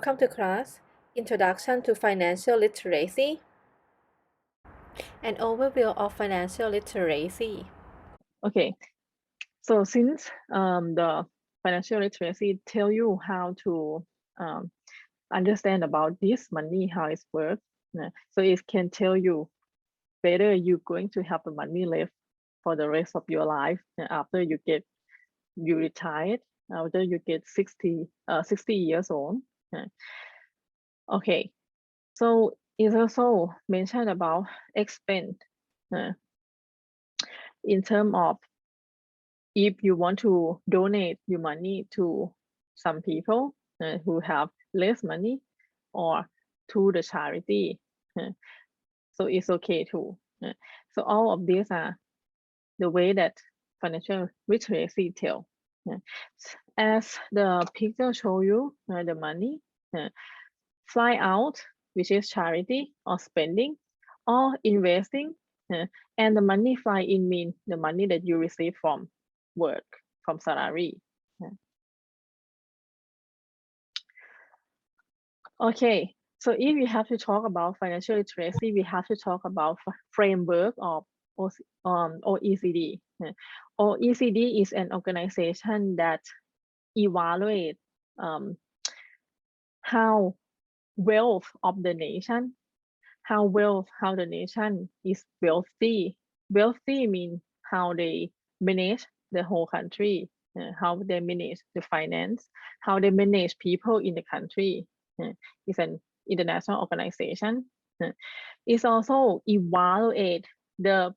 Welcome to class Introduction to Financial Literacy. An overview of financial literacy. Okay, so since the financial literacy tell you how to understand about this money, how it works, so it can tell you whether you're going to have the money left for the rest of your life after you retired, after you get 60 years old. Okay, so it's also mentioned about expense in terms of if you want to donate your money to some people who have less money or to the charity, so it's okay too. So all of these are the way that financial literacy tell. As the picture show you, the money fly out, which is charity or spending or investing, and the money fly in mean the money that you receive from work, from salary. Okay, so if we have to talk about financial literacy, we have to talk about framework of OECD. OECD is an organization that evaluates how wealth of the nation, how the nation is wealthy. Wealthy means how they manage the whole country, how they manage the finance, how they manage people in the country. It's an international organization. It's also evaluate the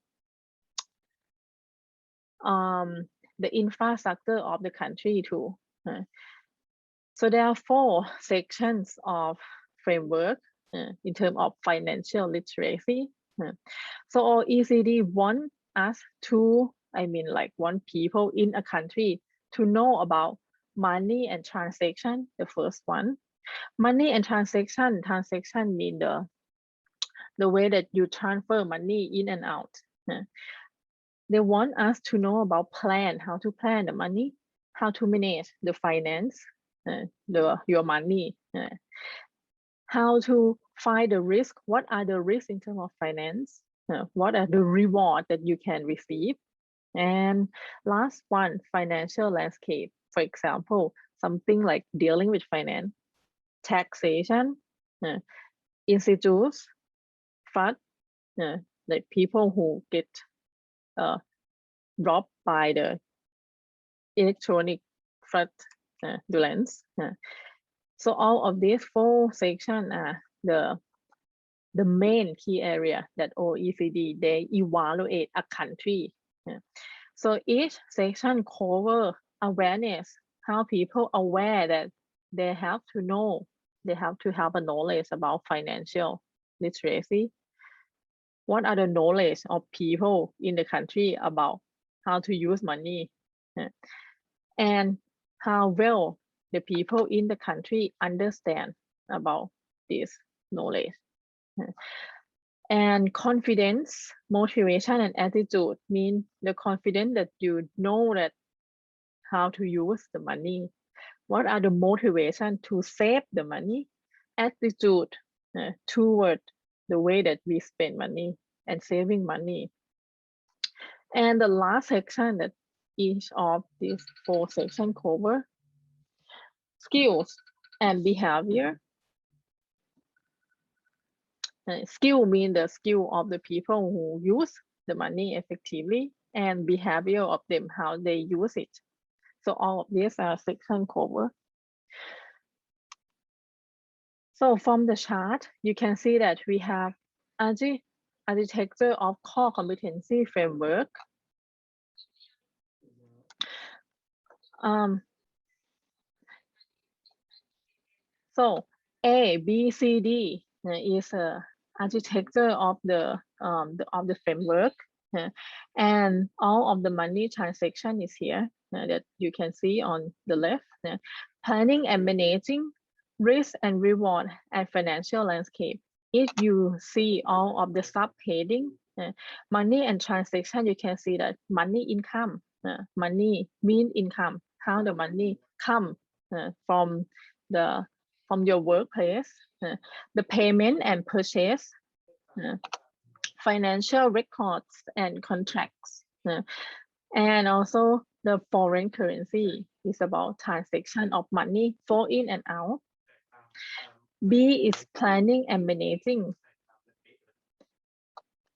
infrastructure of the country too. So there are 4 sections of framework in terms of financial literacy. So OECD want us to, want people in a country to know about money and transaction, the first one. Money and transaction mean the way that you transfer money in and out. They want us to know about how to plan the money, how to manage the finance, your money, how to find the risk, what are the risks in terms of finance, what are the rewards that you can receive, and last one, financial landscape. For example, something like dealing with finance, taxation, institutes, fraud, like people who get robbed by the electronic fraudulence. So all of these 4 sections are the main key area that OECD they evaluate a country. So each section cover awareness, how people aware that they have to know, they have to have a knowledge about financial literacy. What are the knowledge of people in the country about how to use money, and how well the people in the country understand about this knowledge. And confidence, motivation, and attitude mean the confidence that you know that how to use the money. What are the motivation to save the money? Attitude toward the way that we spend money and saving money. And the last section that each of these 4 sections cover, skills and behavior. Skill means the skill of the people who use the money effectively, and behavior of them, how they use it. So all of these are section cover. So from the chart, you can see that we have architecture of core competency framework. So A, B, C, D is architecture of the framework, and all of the money transaction is here that you can see on the left. Planning and managing risk and reward and financial landscape. If you see all of the subheading, money and transaction, you can see that money income, money mean income, how the money come from the from your workplace, the payment and purchase, financial records and contracts, and also the foreign currency is about transaction of money flow in and out. B is planning and managing.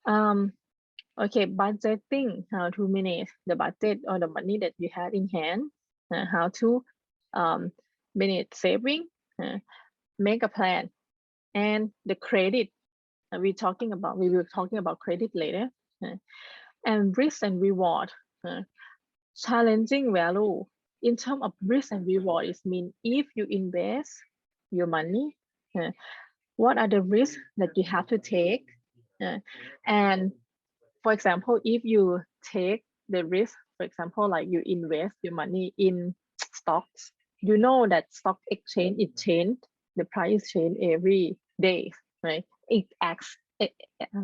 Okay, budgeting, how to manage the budget or the money that you have in hand, how to manage saving, make a plan, and the credit. We will talking about credit later, and risk and reward. Challenging value in terms of risk and reward is mean if you invest your money, what are the risks that you have to take, and for example, if you take the risk, for example, like you invest your money in stocks, you know that stock exchange, it change, the price change every day, right? It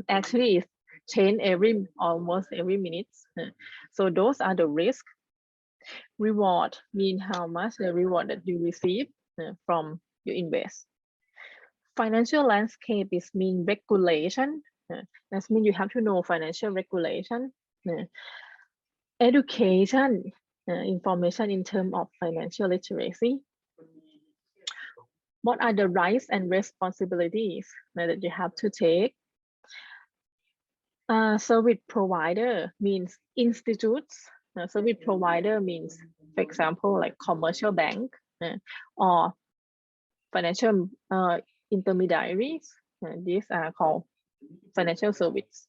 actually is change almost every minute. So those are the risks. Reward mean how much the reward that you receive from your invest. Financial landscape is mean regulation. That means you have to know financial regulation. Education, information in terms of financial literacy. What are the rights and responsibilities that you have to take? Service provider means institutes. Service provider means, for example, like commercial bank or financial intermediaries. These are called financial service.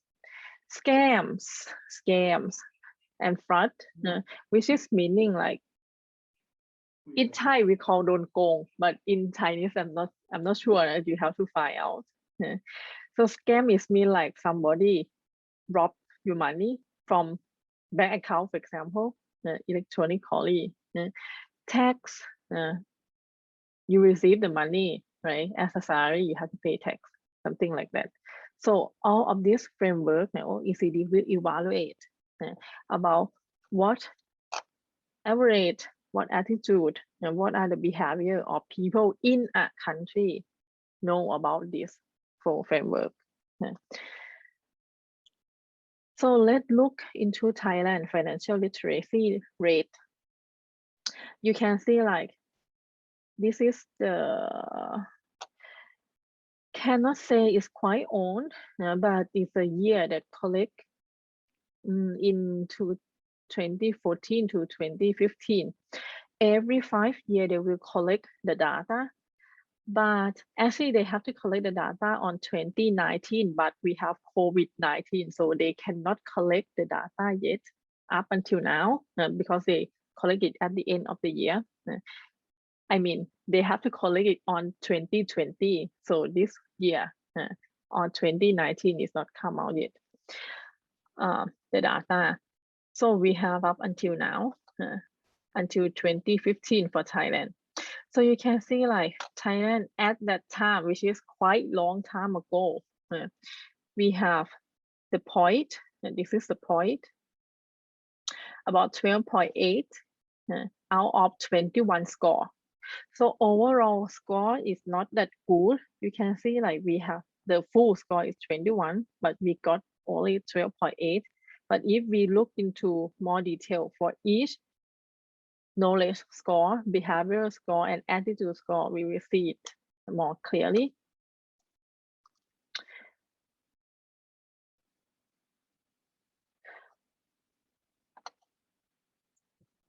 Scams and fraud, which is meaning like in Thai we call don gong, but in Chinese I'm not sure. You have to find out. So scam is mean like somebody rob your money from bank account, for example, electronically. Tax, you receive the money, right? As a salary, you have to pay tax, something like that. So all of this framework, OECD will evaluate about what average, what attitude, and what are the behavior of people in a country know about this full framework. So let's look into Thailand financial literacy rate. You can see like this is the, cannot say it's quite old, but it's a year that collect into 2014 to 2015. Every 5 years they will collect the data, but actually they have to collect the data on 2019, but we have COVID-19, so they cannot collect the data yet up until now because they collect it at the end of the year. I mean, they have to collect it on 2020, so this year on 2019 is not come out yet, the data. So we have up until now, until 2015 for Thailand. So you can see like Thailand at that time, which is quite long time ago, we have the point, and this is the point, about 12.8 out of 21 score. So overall score is not that good. You can see like we have the full score is 21, but we got only 12.8. But if we look into more detail for each knowledge score, behavioral score, and attitude score, we will see it more clearly.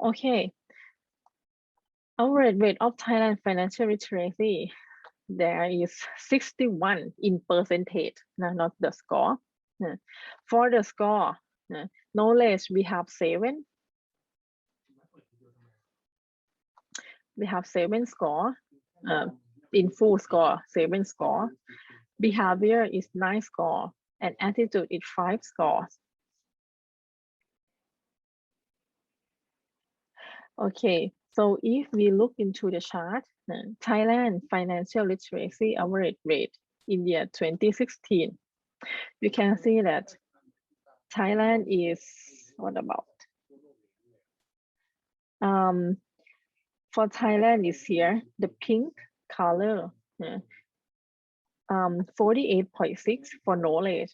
Okay, average rate of Thailand financial literacy, there is 61 in percentage, not the score. For the score, knowledge we have 7. We have 7 score, in full score, 7 score. Behavior is 9 score, and attitude is 5 scores. Okay, so if we look into the chart, Thailand financial literacy average rate in year 2016, you can see that Thailand is, what about? For Thailand is here, the pink color. 48.6 for knowledge.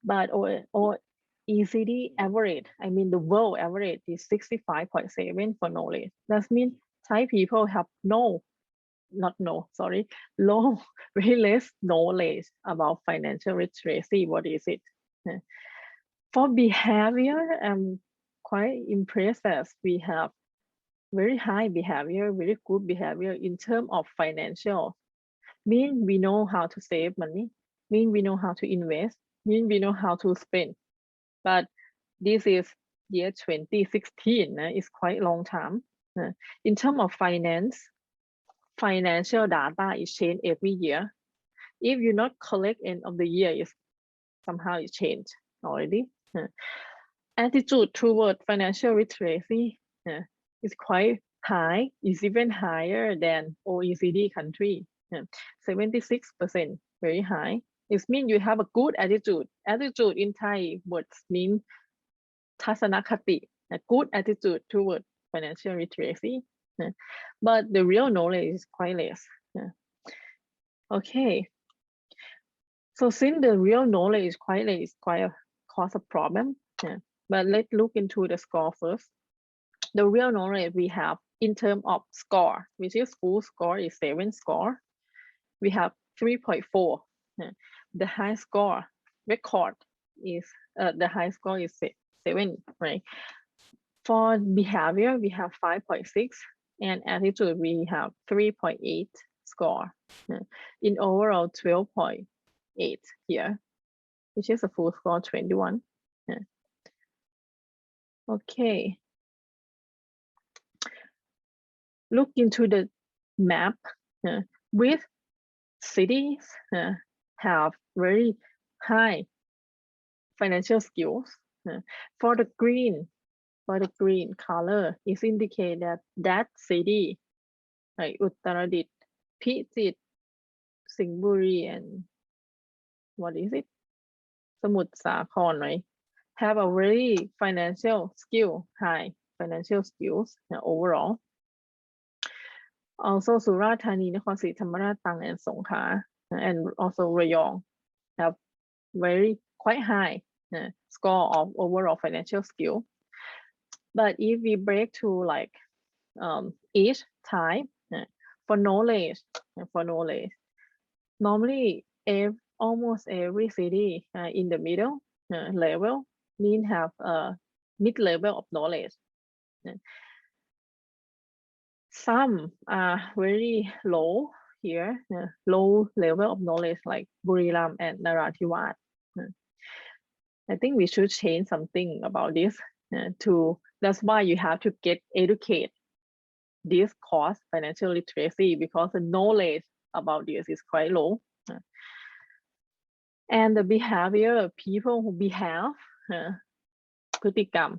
But OECD average, I mean the world average is 65.7 for knowledge. That means Thai people have low, very less knowledge about financial literacy. What is it? For behavior, I'm quite impressed that we have very high behavior, very good behavior in terms of financial. Mean we know how to save money, mean we know how to invest, mean we know how to spend. But this is year 2016, it's quite long time. In terms of finance, financial data is changed every year. If you not collect end of the year, it's somehow it changed already. Attitude toward financial literacy is quite high, is even higher than OECD country. 76%, very high. It means you have a good attitude. Attitude in Thai words mean ทัศนคติ a good attitude toward financial literacy. But the real knowledge is quite less. Okay. So since the real knowledge is quite less, it's quite a cause a problem. But let's look into the score first. The real knowledge we have in terms of score, which is full score is 7 score. We have 3.4. The high score record is the high score is 7, right? For behavior, we have 5.6, and attitude we have 3.8 score. In overall 12.8 here, which is a full score 21. Okay. Look into the map with cities have very high financial skills. For the green color is indicate that city, like Uttaradit, Pichit, Singburi, and what is it? Samut Sakhon, right? Have a very financial skill, high financial skills overall. Also Surat Thani, Nakhon Si Thammarat, Tang, and Songkhla, and also Rayong have very quite high score of overall financial skill. But if we break to like each type for knowledge, normally almost every city in the middle level mean have a mid level of knowledge. Some are very low here, low level of knowledge like Buriram and Narathiwat. I think we should change something about this that's why you have to get educate this course, financial literacy, because the knowledge about this is quite low. And the behavior, people who behave, พฤติกรรม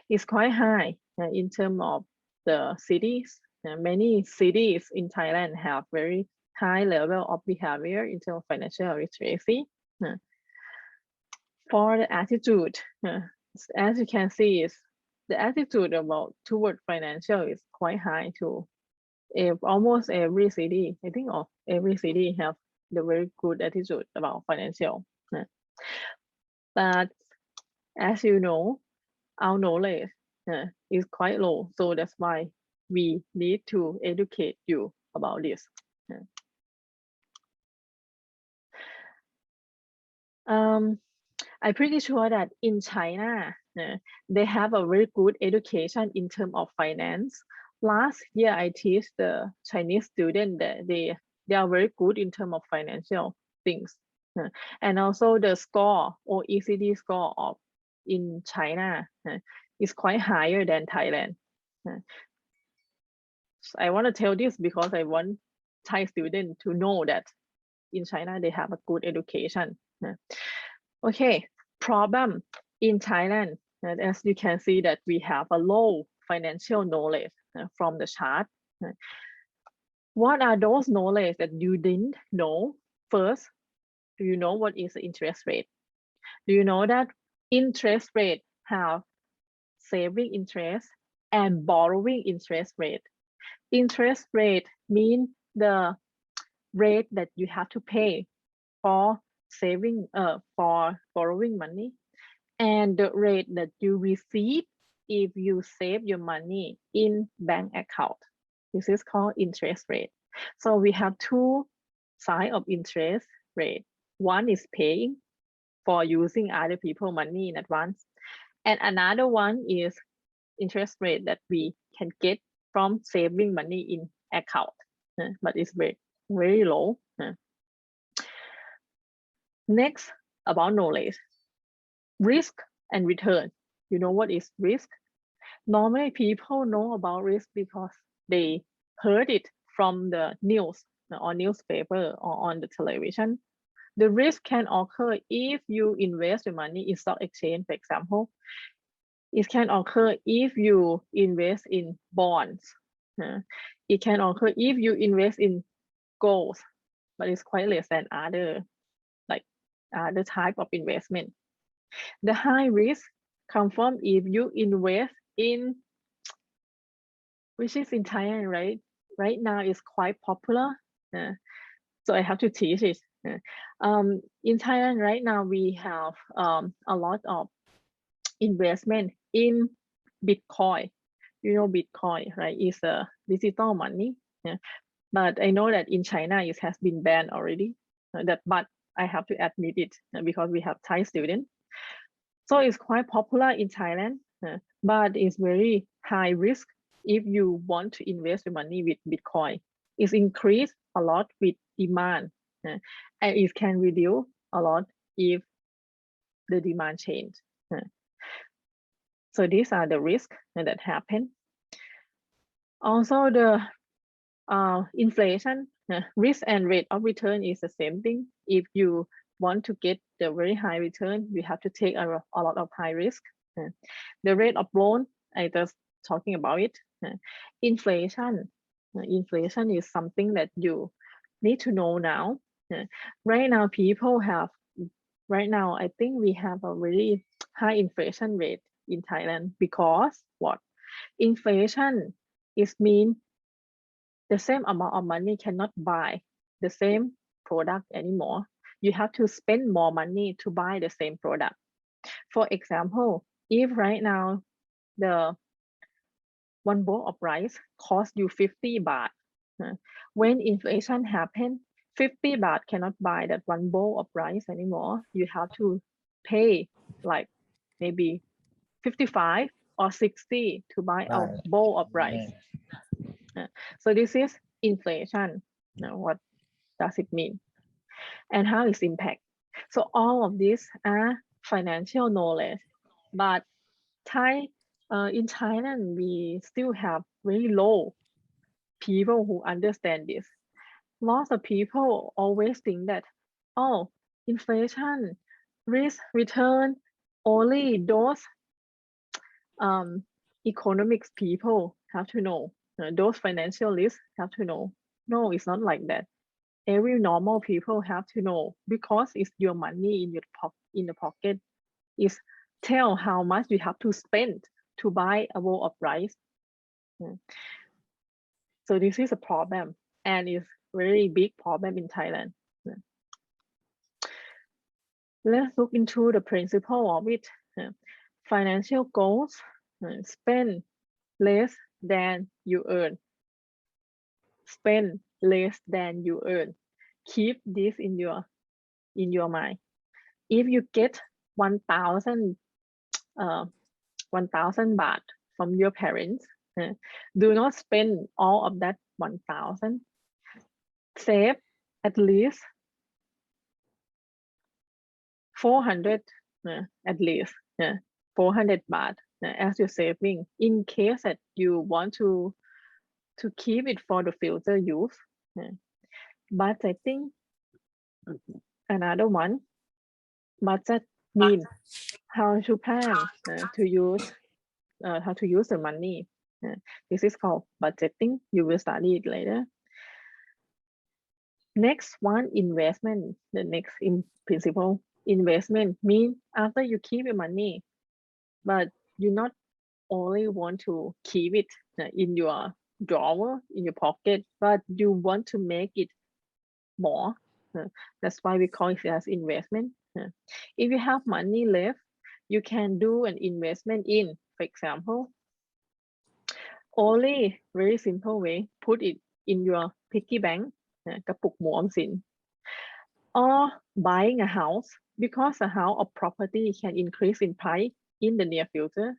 is quite high in terms of the cities. Many cities in Thailand have very high level of behavior in terms of financial literacy. For the attitude, as you can see, is the attitude about toward financial is quite high too. Almost every city, I think every city have the very good attitude about financial. But as you know, our knowledge is quite low, so that's why we need to educate you about this. I'm pretty sure that in China, they have a very good education in terms of finance. Last year, I teach the Chinese student that they are very good in terms of financial things. And also the score or OECD score of in China is quite higher than Thailand. So I want to tell this because I want Thai students to know that in China they have a good education. Okay, problem in Thailand, as you can see that we have a low financial knowledge from the chart. What are those knowledge that you didn't know? First, do you know what is the interest rate? Do you know that interest rate have saving interest and borrowing interest rate? Interest rate mean the rate that you have to pay for saving for borrowing money and the rate that you receive if you save your money in bank account. This is called interest rate. So we have two sides of interest rate. One is paying for using other people money in advance, and another one is interest rate that we can get from saving money in account, but it's very low. Next, about knowledge, risk and return. You know what is risk? Normally people know about risk because they heard it from the news or newspaper or on the television. The risk can occur if you invest your money in stock exchange, for example. It can occur if you invest in bonds. It can occur if you invest in gold, but it's quite less than other type of investment. The high risk come from if you invest in, which is in Thailand, right? Right now is quite popular. So I have to teach it. In Thailand right now, we have a lot of investment in Bitcoin. You know, Bitcoin, right, is a digital money. But I know that in China, it has been banned already. But I have to admit it because we have Thai students. So it's quite popular in Thailand, but it's very high risk if you want to invest your money with Bitcoin. It's increased a lot with demand, and it can reduce a lot if the demand change. So these are the risks that happen. Also, the inflation, risk and rate of return is the same thing. If you want to get the very high return, you have to take a lot of high risk. The rate of loan, I just talking about it. Inflation. Inflation is something that you need to know now. Right now, I think we have a really high inflation rate in Thailand because what? Inflation is mean the same amount of money cannot buy the same product anymore. You have to spend more money to buy the same product. For example, if right now the one bowl of rice costs you 50 baht, when inflation happens, 50 baht cannot buy that one bowl of rice anymore. You have to pay like maybe 55 or 60 to buy a bowl of rice. So this is inflation. Now, what does it mean? And how is impact? So all of these are financial knowledge, but in Thailand, we still have very low people who understand this. Lots of people always think that, oh, inflation, risk, return, only those economics people have to know. Those financialists have to know. No, it's not like that. Every normal people have to know because it's your money in the pocket. Is tell how much you have to spend to buy a bowl of rice. So this is a problem, and it's very big problem in Thailand. Let's look into the principle of it. Financial goals, spend less than you earn. Spend less than you earn. Keep this in your mind. If you get 1,000 baht from your parents, do not spend all of that 1,000. Save at least 400, at least 400 baht as your saving in case that you want to keep it for the future use. But I think another one, budget mean how to plan to use how to use the money. This is called budgeting. You will study it later. Next one, investment. The next in principle, investment mean after you keep your money, but you not only want to keep it in your drawer in your pocket, but you want to make it more. That's why we call it as investment. If you have money left, you can do an investment in, for example, only very simple way, put it in your piggy bank, กระปุกหมูออมสิน or buying a house, because a house or property can increase in price in the near future,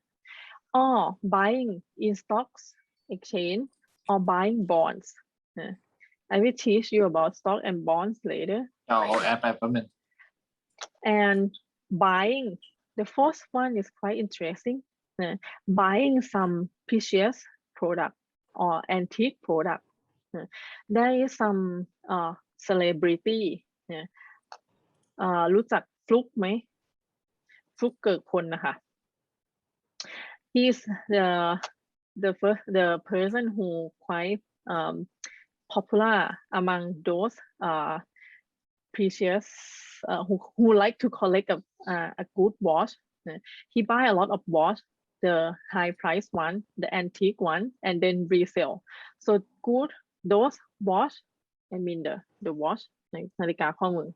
or buying in stocks exchange, or buying bonds. I will teach you about stock and bonds later. เอาแอปไปแป๊บนึง And buying, the first one is quite interesting. Buying some precious product or antique product. There is some celebrity. รู้จักฟลุกไหมฟลุกเกิกพลนะคะ He's the person who quite popular among those precious who like to collect a good watch. He buy a lot of watch, the high price one, the antique one, and then resell. So good, those watch, I mean the watch, นาฬิกาข้อมือ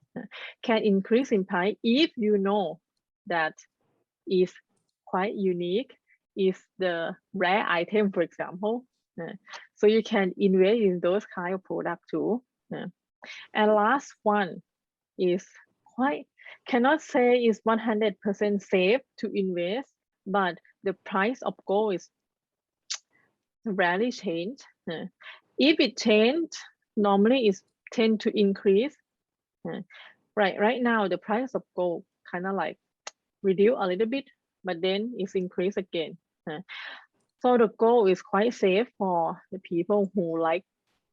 can increase in price if you know that is quite unique, is the rare item, for example. So you can invest in those kind of product too. And last one is quite, cannot say is 100% safe to invest, but the price of gold is rarely change. If it change, normally it tend to increase. Right now the price of gold kind of like reduce a little bit, but then it's increase again. So the gold is quite safe for the people who like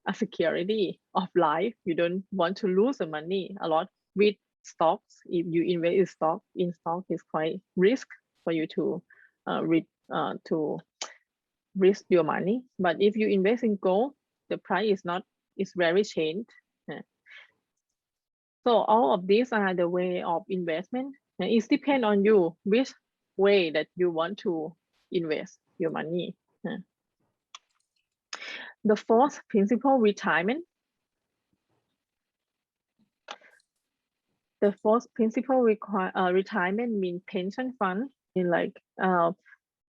a security of life. You don't want to lose the money a lot with stocks. If you invest in stock is quite risk for you to risk your money. But if you invest in gold, the price is very changed. So all of these are the way of investment. It depends on you which way that you want to invest your money. The fourth principle, retirement. The fourth principle retirement means pension fund. In like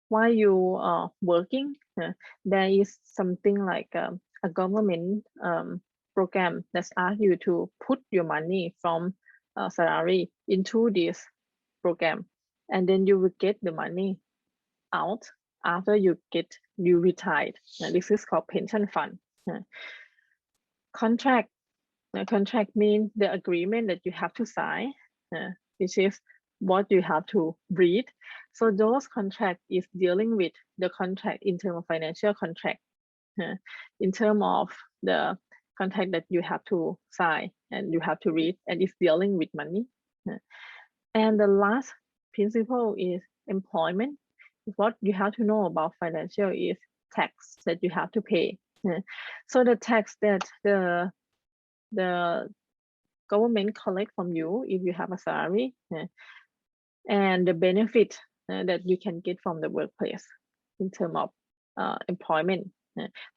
while you are working, there is something like a government program that asks you to put your money from salary into this program, and then you will get the money out after you retired. This is called pension fund. Contract means the agreement that you have to sign, which is what you have to read. So those contract is dealing with the contract in terms of financial contract, in terms of the contract that you have to sign and you have to read, and it's dealing with money. And the last principle is employment. What you have to know about financial is tax that you have to pay. So the tax that the government collect from you if you have a salary, and the benefit that you can get from the workplace in terms of employment.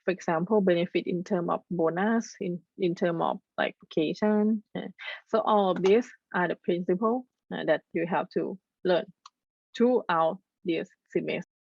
For example, benefit in terms of bonus, in terms of like vacation. So all of these are the principles that you have to learn throughout this semester.